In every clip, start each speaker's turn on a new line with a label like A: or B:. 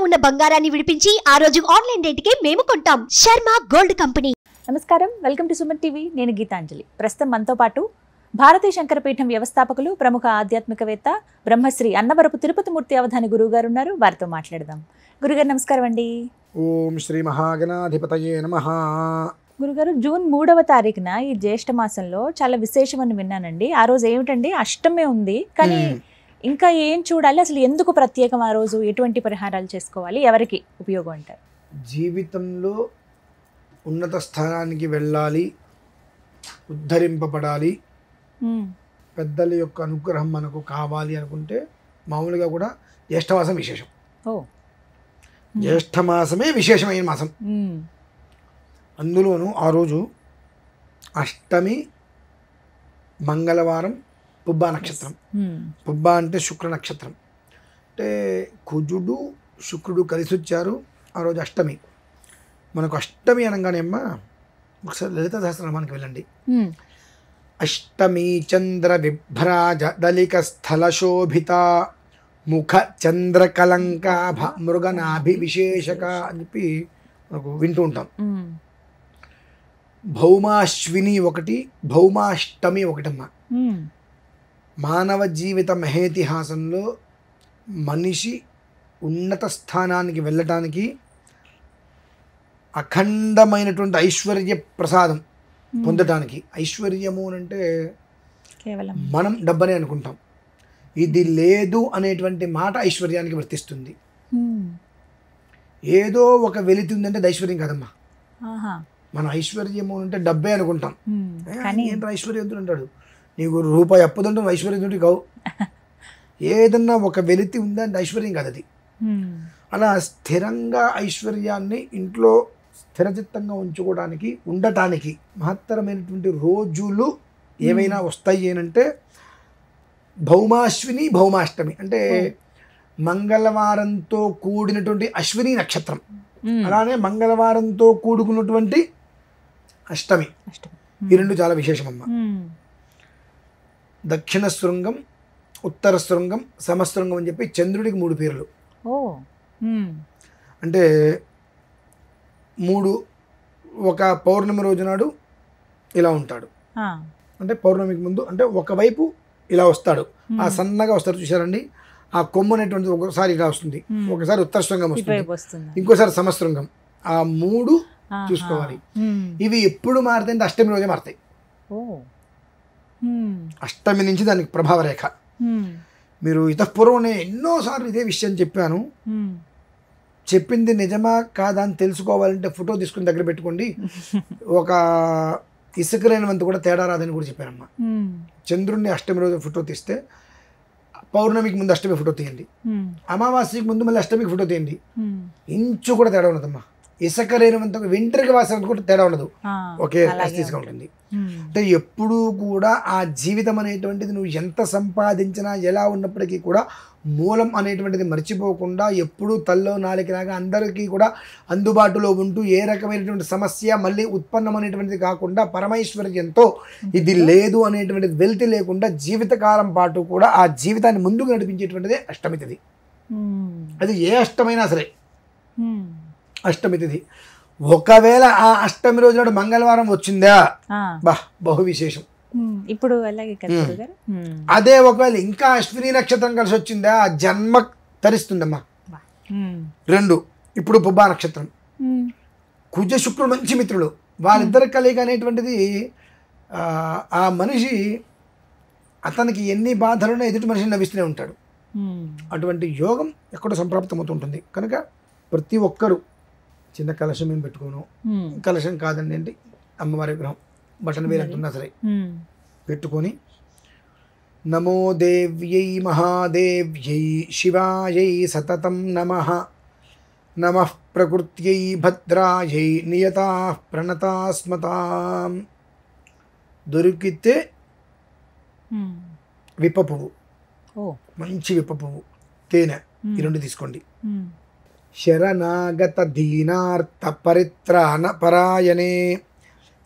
A: ఉన్న బంగారాన్ని విడిపించి ఆ రోజు ఆన్లైన్ రేటుకే మేము కొంటాం. Sharma gold company.
B: నమస్కారం, వెల్కమ్ టు సుమన్ టీవీ. నేను గీతాంజలి. ప్రస్తుతం మనతో పాటు భారతీయ శంకరపీఠం వ్యవస్థాపకులు, ప్రముఖ ఆధ్యాత్మికవేత్త, బ్రహ్మశ్రీ అన్నవరపు తిరుపతి మూర్తి అవధాని గురువు గారు ఉన్నారు. వారితో మాట్లాడదాం. గురుగారు నమస్కారం అండి.
C: ఓం శ్రీ మహాగణాధిపతయే నమః.
B: గురుగారు, జూన్ 3వ తారీఖున ఈ జ్యేష్ఠ మాసంలో చాలా విశేషం అని విన్నానండి. ఆ రోజు ఏమిటండి, అష్టమి ఉంది, కానీ ఇంకా ఏం చూడాలి, అసలు ఎందుకు ప్రత్యేకం ఆ రోజు, ఎటువంటి పరిహారాలు చేసుకోవాలి, ఎవరికి ఉపయోగం అంటారు?
C: జీవితంలో ఉన్నత స్థానానికి వెళ్ళాలి, ఉద్ధరింపబడాలి, పెద్దల యొక్క అనుగ్రహం మనకు కావాలి అనుకుంటే మామూలుగా కూడా జ్యేష్ఠమాసం విశేషం. జ్యేష్ఠమాసమే విశేషమైన మాసం. అందులోనూ ఆ రోజు అష్టమి, మంగళవారం, పుబ్బా నక్షత్రం. పుబ్బా అంటే శుక్ర నక్షత్రం. అంటే కుజుడు శుక్రుడు కలిసి వచ్చారు ఆ రోజు అష్టమి. మనకు అష్టమి అనగానే అమ్మా ఒకసారి లలిత సహస్రనామానికి వెళ్ళండి. అష్టమి చంద్ర విభ్రాజ దళిక స్థల శోభిత ముఖ చంద్ర కలంకాభ మృగనాభి విశేషక అని చెప్పి మనకు వింటూ ఉంటాం. భౌమాశ్విని ఒకటి, భౌమాష్టమి ఒకటమ్మా. మానవ జీవిత మహేతిహాసంలో మనిషి ఉన్నత స్థానానికి వెళ్ళటానికి అఖండమైనటువంటి ఐశ్వర్య ప్రసాదం పొందటానికి, ఐశ్వర్యము అంటే కేవలం మనం డబ్బనే అనుకుంటాం, ఇది లేదు అనేటువంటి మాట ఐశ్వర్యానికి వర్తిస్తుంది. ఏదో ఒక వెలితి ఉందంటే అది ఐశ్వర్యం కాదమ్మా. మన ఐశ్వర్యము అంటే డబ్బే అనుకుంటాం. ఏంటో ఐశ్వర్యవంతుడు అంటాడు, నీకు రూపాయి అప్పుదంటే నువ్వు ఐశ్వర్యవంతుడి కావు. ఏదన్నా ఒక వెలితి ఉందంటే ఐశ్వర్యం కాదు అది. అలా స్థిరంగా ఐశ్వర్యాన్ని ఇంట్లో స్థిరచిత్తంగా ఉంచుకోవడానికి, ఉండటానికి మహత్తరమైనటువంటి రోజులు ఏమైనా వస్తాయి అంటే భౌమాశ్విని, భౌమాష్టమి అంటే మంగళవారంతో కూడినటువంటి అశ్విని నక్షత్రం, అలానే మంగళవారంతో కూడుకున్నటువంటి అష్టమి. ఈ రెండు చాలా విశేషమమ్మా. దక్షిణ శృంగం, ఉత్తర శృంగం, సమశృంగం అని చెప్పి చంద్రుడికి 3 పేర్లు. అంటే 3 ఒక పౌర్ణమి రోజు నాడు ఇలా ఉంటాడు, అంటే పౌర్ణమికి ముందు అంటే ఒకవైపు ఇలా వస్తాడు, ఆ సన్నగా వస్తాడు చూసారండి. ఆ కొమ్ము అనేటువంటిది ఒకసారి ఇలా వస్తుంది, ఒకసారి ఉత్తర శృంగం వస్తుంది, ఇంకోసారి సమశృంగం. ఆ 3 చూసుకోవాలి. ఇవి ఎప్పుడు మారుతాయి అంటే అష్టమి రోజే మారుతాయి. అష్టమి నుంచి దానికి ప్రభావ రేఖ. మీరు ఇతపూర్వం నేను ఎన్నోసార్లు ఇదే విషయం చెప్పాను. చెప్పింది నిజమా కాదా అని తెలుసుకోవాలంటే ఫోటో తీసుకుని దగ్గర పెట్టుకోండి. ఒక ఇసుక లేనివంత కూడా తేడా రాదని కూడా చెప్పానమ్మా. చంద్రుడిని అష్టమి రోజు ఫోటో తీస్తే పౌర్ణమికి ముందు అష్టమి ఫోటో తీయండి, అమావాస్యకి ముందు మళ్ళీ అష్టమికి ఫోటో తీయండి, ఇంచు కూడా తేడా ఉండదమ్మా. ఇసుక లేనివంత వెంట్రుక వాసన కూడా తేడా ఉండదు, ఒకే యాస్టీస్గా ఉంటుంది. అంటే ఎప్పుడూ కూడా ఆ జీవితం అనేటువంటిది నువ్వు ఎంత సంపాదించినా ఎలా ఉన్నప్పటికీ కూడా మూలం అనేటువంటిది మర్చిపోకుండా ఎప్పుడూ తల్లో నాలుకలాగా అందరికీ కూడా అందుబాటులో ఉంటూ ఏ రకమైనటువంటి సమస్య మళ్ళీ ఉత్పన్నం అనేటువంటిది కాకుండా పరమైశ్వర్యంతో ఇది లేదు అనేటువంటిది వెలితి లేకుండా జీవితకాలం పాటు కూడా ఆ జీవితాన్ని ముందుకు నడిపించేటువంటిదే అష్టమి తిథి. అది ఏ అష్టమైనా సరే అష్టమి తిథి. ఒకవేళ ఆ అష్టమి రోజు నాడు మంగళవారం వచ్చిందా బహు విశేషం.
B: ఇప్పుడు
C: అదే ఒకవేళ ఇంకా అశ్విని నక్షత్రం కలిసి వచ్చిందా జన్మ తరిస్తుందమ్మా. 2 ఇప్పుడు పుబ్బా నక్షత్రం, కుజ శుక్రుడు మంచి మిత్రులు, వాళ్ళిద్దరి కలయిక అనేటువంటిది ఆ మనిషి అతనికి ఎన్ని బాధలున్నా ఎదుటి మనిషిని నవ్విస్తూనే ఉంటాడు. అటువంటి యోగం ఎక్కడో సంప్రాప్తమవుతుంటుంది. కనుక ప్రతి ఒక్కరూ చిన్న కలశం ఏం పెట్టుకోను, కలశం కాదండి ఏంటి అమ్మవారి విగ్రహం బటన్ వేరు అంటున్నా సరే పెట్టుకొని నమో దేవ్యై మహాదేవ్యై శివాయై సతతం నమః నమః ప్రకృత్యై భద్రాయై నియతా ప్రణతాస్మతాం. దొరికితే విప్ప పువ్వు, మంచి విప్ప పువ్వు, తేనె, ఈ 2 తీసుకోండి. శరణాగత దీనార్త పరిత్రాణ పరాయణే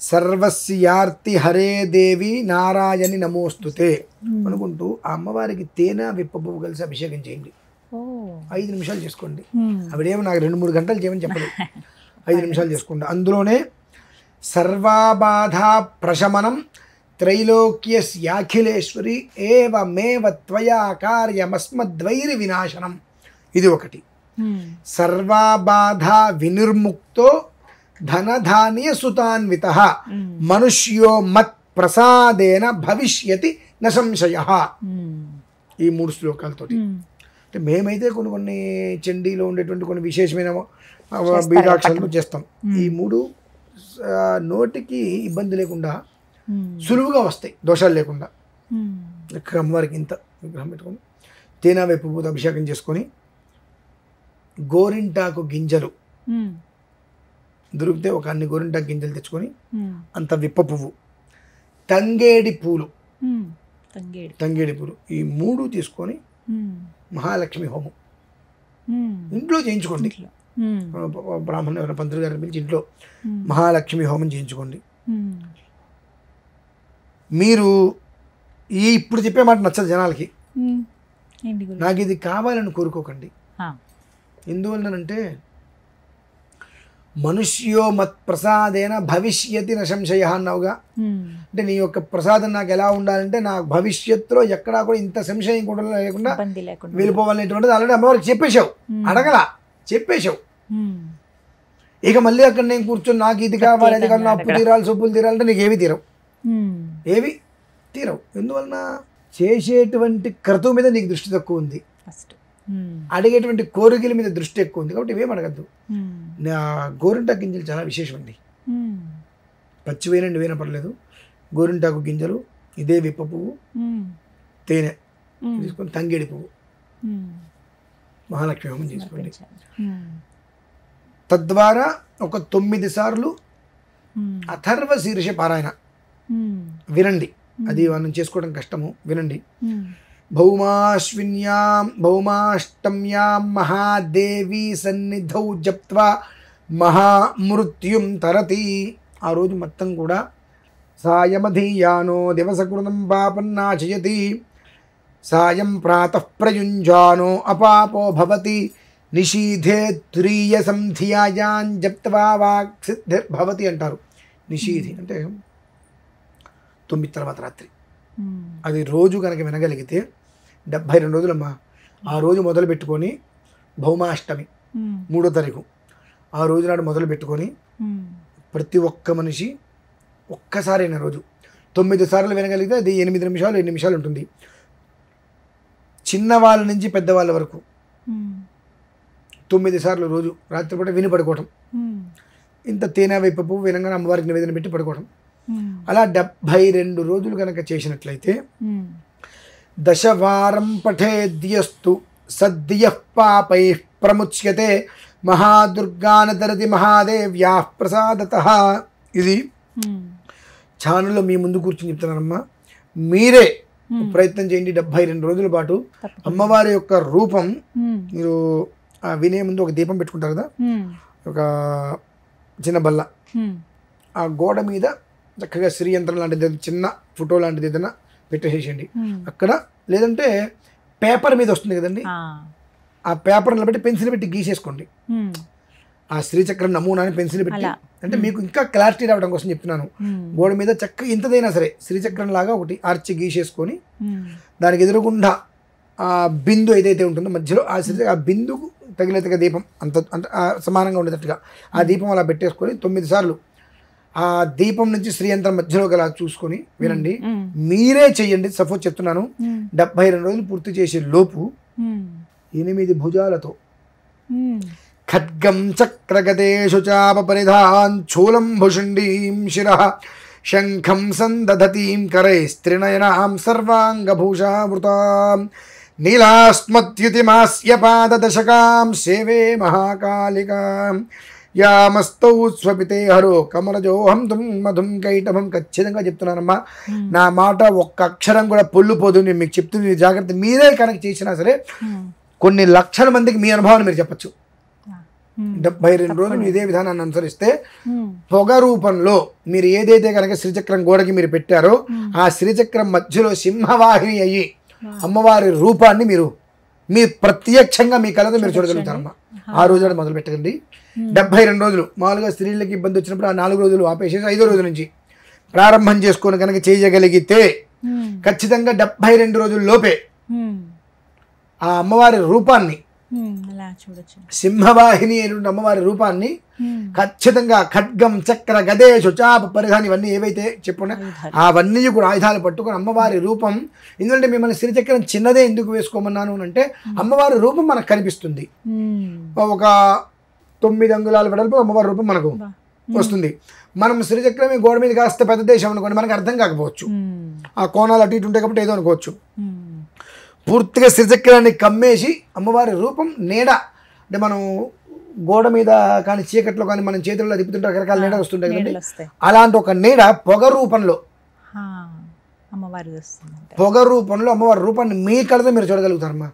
C: సర్వస్యార్తి హరే దేవి నారాయణి నమోస్తుతే అనుకుంటూ ఆ అమ్మవారికి తేనె విప్ప పువ్వు కలిసి అభిషేకం చేయండి. 5 నిమిషాలు చేసుకోండి. ఆవిడేమో నాకు 2-3 గంటలు చేయమని చెప్పలేదు, 5 నిమిషాలు చేసుకోండి. అందులోనే సర్వాబాధ ప్రశమనం త్రైలోక్యస్యాఖిలేశ్వరి ఏవమేవ త్వయా కార్యమస్మద్వైరి వినాశనం, ఇది ఒకటి. సర్వాబాధ వినిర్ముక్తో ధనధాన్య సుతాన్విత మనుష్యో మత్ ప్రసాదేన భవిష్యతి న సంశయః. ఈ 3 శ్లోకాలతోటి అంటే మేమైతే కొన్ని చండీలో ఉండేటువంటి కొన్ని విశేషమైన బీజాక్షరాలు చేస్తాం. ఈ 3 నోటికి ఇబ్బంది లేకుండా సులువుగా వస్తాయి, దోషాలు లేకుండా. అమ్మవారికి ఇంత విగ్రహం పెట్టుకొని తేనె వేప పూత అభిషేకం చేసుకొని గోరింటాకు గింజలు దొరికితే ఒక అన్ని గోరింటాకు గింజలు తెచ్చుకొని అంత విప్ప పువ్వు, తంగేడి పూలు, ఈ 3 తీసుకొని మహాలక్ష్మి హోమం ఇంట్లో చేయించుకోండి. బ్రాహ్మణ ఎవరైనా పంతులు గారిని పిలిచి ఇంట్లో మహాలక్ష్మి హోమం చేయించుకోండి. మీరు ఇప్పుడు చెప్పే మాట నచ్చదు జనాలకి, నాకు ఇది కావాలని కోరుకోకండి. ఎందువల్లనంటే మనుష్యో మత్ ప్రసాదేన భవిష్యతి న సంశయ అన్నావుగా. అంటే నీ యొక్క ప్రసాదం నాకు ఎలా ఉండాలంటే నా భవిష్యత్తులో ఎక్కడా కూడా ఇంత సంశయం కూడా లేకుండా వెళ్ళిపోవాలనేటువంటిది ఆల్రెడీ అమ్మవారికి చెప్పేశావు, అడగలా చెప్పేశావు. ఇక మళ్ళీ అక్కడ నేను కూర్చొని నాకు ఇది కావాలి అది కావాలి, అప్పు తీరాలి సొప్పులు తీరాలంటే నీకు ఏవి తీరవు, ఏవి తీరవు. ఎందువలన చేసేటువంటి క్రతువు మీద నీకు దృష్టి తక్కువ ఉంది, అడిగేటువంటి కోరికల మీద దృష్టి ఎక్కువ ఉంది. కాబట్టి ఇవేం అడగద్దు. నా గోరింటాకు గింజలు చాలా విశేషం అండి. పచ్చి వేనండి వేన పర్లేదు, గోరింటాకు గింజలు, ఇదే విప్ప పువ్వు, తేనె తీసుకొని తంగేడి పువ్వు మహాలక్ష్మి హోమం చేసుకోండి. తద్వారా ఒక 9 సార్లు అథర్వ శీర్ష పారాయణ వినండి. అది మనం చేసుకోవడం కష్టము, వినండి. భౌమాష్టమ్యాం మహాదేవి సన్నిధౌ జప్త్వా మహామృత్యుం తరతి. ఆ రోజు మొత్తం కూడా సాయమధీయానో దివసకృతం పాపన్నాచయతి, సాయం ప్రాతః ప్రయుంజానో అపాపో భవతి, నిషీధే తురీయ సంధ్యాయాం జప్త్వా వాక్సిద్ధిర్భవతి అంటారు. నిషీధి అంటే 9 తర్వాత రాత్రి. అది రోజు కనుక వినగలిగితే 72 రోజులమ్మా. ఆ రోజు మొదలు పెట్టుకొని భౌమాష్టమి 3వ తారీఖు ఆ రోజు నాడు మొదలు పెట్టుకొని ప్రతి ఒక్క మనిషి ఒక్కసారైన రోజు 9 సార్లు వినగలిగితే అది 8 నిమిషాలు 8 నిమిషాలు ఉంటుంది. చిన్నవాళ్ళ నుంచి పెద్దవాళ్ళ వరకు 9 సార్లు రోజు రాత్రిపూట విని పడుకోవటం. ఇంత తేనె వేప పువ్వు వినంగానే అమ్మవారికి నివేదన పెట్టి పడుకోవటం. అలా 72 రోజులు కనుక చేసినట్లయితే దశవారం పఠేద్యస్తు సద్యః పాపై ప్రముచ్యతే మహాదుర్గానతరతి మహాదేవ్యా ప్రసాదతః. ఇది ఛానల్లో మీ ముందు కూర్చొని చెప్తున్నానమ్మా, మీరే ప్రయత్నం చేయండి. 72 రోజుల పాటు అమ్మవారి యొక్క రూపం మీరు వినే ముందు ఒక దీపం పెట్టుకుంటారు కదా, ఒక చిన్న బల్ల, ఆ గోడ మీద చక్కగా శ్రీయంత్రం లాంటిది చిన్న ఫోటో లాంటిది ఏదైనా పెట్టేసేయండి అక్కడ. లేదంటే పేపర్ మీద వస్తుంది కదండి, ఆ పేపర్ నిలబెట్టి పెన్సిల్ పెట్టి గీసేసుకోండి. ఆ శ్రీచక్రం నమూనాని పెన్సిల్ పెట్టి, అంటే మీకు ఇంకా క్లారిటీ రావడం కోసం చెప్తున్నాను. గోడ మీద చక్కగా ఇంతదైనా సరే శ్రీచక్రం లాగా ఒకటి ఆర్చి గీసేసుకొని దానికి ఎదురుగుండా ఆ బిందు ఏదైతే ఉంటుందో మధ్యలో ఆ బిందుకు తగిలేతగా దీపం అంత సమానంగా ఉండేటట్టుగా ఆ దీపం అలా పెట్టేసుకొని 9 సార్లు ఆ దీపం నుంచి శ్రీయంత్రం మధ్యలో గల చూసుకొని వినండి. మీరే చెయ్యండి. సపోజ్ చెప్తున్నాను, 72 రోజులు పూర్తి చేసే లోపు 8 భుజాలతో ఖడ్గం చక్రగతేషు చాప పరిధాన్ చూలం భుషుండీం శిరః శంఖం సందధతీం కరైస్త్రినయనాం సర్వాంగభూషావృతాం నీలాస్మద్యుతిమాస్య పాదదశకాం సేవే మహాకాళికాం యామస్తౌ స్వపితే హరో కమలజోహం తుం మధుం కైటభం. ఖచ్చితంగా చెప్తున్నానమ్మా, నా మాట ఒక్క అక్షరం కూడా పొల్లుపోదు. నేను మీకు చెప్తుంది జాగ్రత్త. మీరే కనుక చేసినా సరే కొన్ని లక్షల మందికి మీ అనుభవాన్ని మీరు చెప్పచ్చు. 72 రోజులు ఇదే విధానాన్ని అనుసరిస్తే పొగ రూపంలో మీరు ఏదైతే కనుక శ్రీచక్రం గోడకి మీరు పెట్టారో ఆ శ్రీచక్రం మధ్యలో సింహవాహిని అయ్యి అమ్మవారి రూపాన్ని మీరు మీ ప్రత్యక్షంగా మీ కళతో మీరు చూడగలుగుతారమ్మా. ఆ రోజు నాడు మొదలు పెట్టకండి. 72 రోజులు మామూలుగా స్త్రీలకి ఇబ్బంది వచ్చినప్పుడు ఆ 4 రోజులు ఆపేసేసి 5వ రోజు నుంచి ప్రారంభం చేసుకొని కనుక చేయగలిగితే ఖచ్చితంగా 72 రోజుల లోపే ఆ అమ్మవారి రూపాన్ని,
B: అలా చూడొచ్చు,
C: సింహవాహిని అయినటువంటి అమ్మవారి రూపాన్ని ఖచ్చితంగా ఖడ్గం, చక్ర, గదే, చుచాప, పరిధాని ఇవన్నీ ఏవైతే చెప్పున్నా అవన్నీ కూడా ఆయుధాలు పట్టుకొని అమ్మవారి రూపం. ఎందుకంటే మిమ్మల్ని శ్రీచక్రం చిన్నదే ఎందుకు వేసుకోమన్నాను అంటే అమ్మవారి రూపం మనకు కనిపిస్తుంది. ఒక 9 అంగుళాల వెడల్పు అమ్మవారి రూపం మనకు వస్తుంది. మనం శ్రీచక్రమే గోడ మీద కాస్త పెద్ద దేశం అనుకోండి, మనకు అర్థం కాకపోవచ్చు, ఆ కోణాలు అటు ఇటు ఉంటాయి కాబట్టి ఏదో అనుకోవచ్చు. పూర్తిగా శ్రీచక్రాన్ని కమ్మేసి అమ్మవారి రూపం నీడ, అంటే మనం గోడ మీద కానీ చీకట్లో కానీ మనం చేతుల్లో తిప్పుతుంటే రకరకాల నీడ వస్తుంటాయి కదండి, అలాంటి ఒక నీడ పొగ రూపంలో పొగ రూపంలో అమ్మవారి రూపాన్ని మీ కళతో మీరు చూడగలుగుతారమ్మా.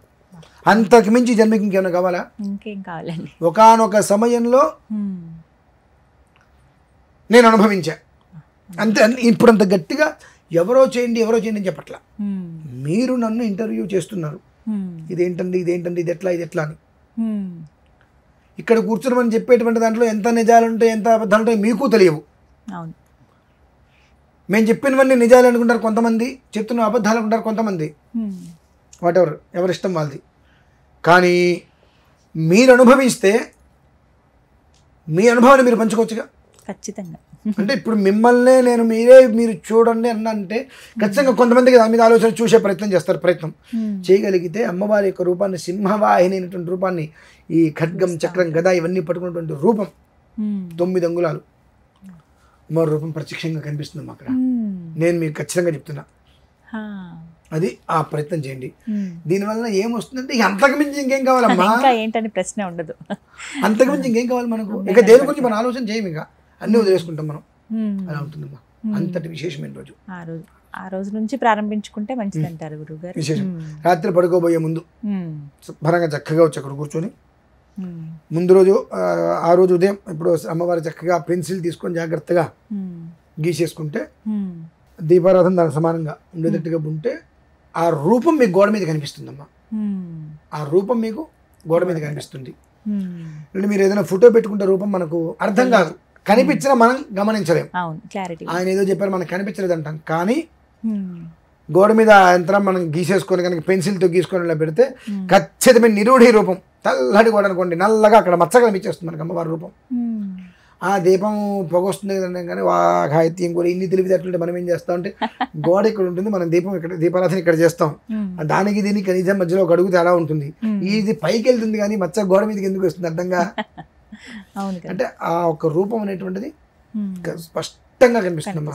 C: అంతకు మించి జన్మకి ఇంకేమైనా కావాలా?
B: ఇంకేం కావాలండి.
C: ఒకానొక సమయంలో నేను అనుభవించా అంతే. ఇప్పుడు అంత గట్టిగా ఎవరో చేయండి అని చెప్పట్లా. మీరు నన్ను ఇంటర్వ్యూ చేస్తున్నారు, ఇదేంటండి ఇది ఎట్లా అని. ఇక్కడ కూర్చొని మనం చెప్పేటువంటి దాంట్లో ఎంత నిజాలు ఉంటాయి, ఎంత అబద్ధాలు ఉంటాయి మీకు తెలియవు. మేము చెప్పినవన్నీ నిజాలు అనుకుంటారు కొంతమంది, చెప్తున్న అబద్ధాలు అనుకుంటారు కొంతమంది, ఎవరిష్టం వాళ్ళది. కానీ మీరు అనుభవిస్తే మీ అనుభవాన్ని మీరు పంచుకోవచ్చుగా
B: ఖచ్చితంగా.
C: అంటే ఇప్పుడు మిమ్మల్నే నేను మీరు చూడండి అంటే ఖచ్చితంగా కొంతమందికి దాని మీద ఆలోచన చూసే ప్రయత్నం చేస్తారు. ప్రయత్నం చేయగలిగితే అమ్మవారి యొక్క రూపాన్ని, సింహవాహిని అయినటువంటి రూపాన్ని, ఈ ఖడ్గం, చక్రం, గద ఇవన్నీ పట్టుకున్నటువంటి రూపం 9 అంగుళాలు అమ్మవారి రూపం ప్రత్యక్షంగా కనిపిస్తుంది అక్కడ. నేను మీకు ఖచ్చితంగా చెప్తున్నా, అది ఆ ప్రయత్నం చేయండి. దీనివల్ల ఏమొస్తుందంటే అంతకు మించి ఇంకేం కావాలమ్మా,
B: ఏంటని ప్రశ్న ఉండదు.
C: అంతకు మించి ఇంకేం కావాలి మనకు? ఇక దేని గురించి మనం ఆలోచన చేయము, ఇక అన్నీ వదిలేసుకుంటాం మనం. అలా ఉంటుందమ్మా. అంతటి విశేషమైన రోజు
B: ఆ రోజు నుంచి ప్రారంభించుకుంటే మంచిది అంటారు గురువుగారు.
C: విశేషం. రాత్రి పడుకోబోయే ముందు శుభ్రంగా చక్కగా వచ్చి అక్కడ కూర్చొని ముందు రోజు ఆ రోజు ఉదయం ఇప్పుడు అమ్మవారి చక్కగా పెన్సిల్ తీసుకొని జాగ్రత్తగా గీసేసుకుంటే దీపారాధన దానికి సమానంగా ఉండేటట్టుగా ఉంటే ఆ రూపం మీకు గోడ మీద కనిపిస్తుందమ్మా. ఆ రూపం మీకు గోడ మీద కనిపిస్తుంది. అంటే మీరు ఏదైనా ఫోటో పెట్టుకుంటే రూపం మనకు అర్థం కాదు, కనిపించినా మనం గమనించలేం. ఆయన ఏదో చెప్పారు మనకు కనిపించలేదు అంటాం, కానీ గోడ మీద యంత్రం మనం గీసేసుకొని కనుక పెన్సిల్తో గీసుకొని ఇలా పెడితే ఖచ్చితమైన నిరూఢి రూపం, తెల్లటి గోడ అనుకోండి, నల్లగా అక్కడ మచ్చ కనిపించేస్తుంది మనకు అమ్మవారి రూపం. ఆ దీపం పొగ వస్తుంది కదండి, కానీ గాయత్యం కూడా ఇన్ని తెలివితేటలుంటే మనం ఏం చేస్తాం అంటే గోడ ఇక్కడ ఉంటుంది, మనం దీపం ఇక్కడ, దీపారాధన ఇక్కడ చేస్తాం. దానికి దీనికి కనీసం మధ్యలో ఒక అడుగు తేడా ఉంటుంది. ఇది పైకి వెళ్తుంది కానీ మచ్చ గోడ మీదకి ఎందుకు వస్తుంది అర్థంగా? అంటే ఆ ఒక రూపం అనేటువంటిది స్పష్టంగా కనిపిస్తుందమ్మా.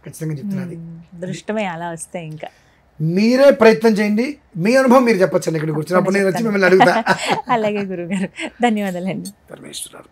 C: ఖచ్చితంగా చెప్తున్నది.
B: దృష్టమే అలా వస్తాయి. ఇంకా
C: మీరే ప్రయత్నం చేయండి, మీ అనుభవం మీరు చెప్పచ్చండి. ఇక్కడ కూర్చున్నప్పుడు నేను వచ్చి మిమ్మల్ని అడుగుతా.
B: అలాగే గురుగారు, ధన్యవాదాలండి.
C: పరమేశ్వర.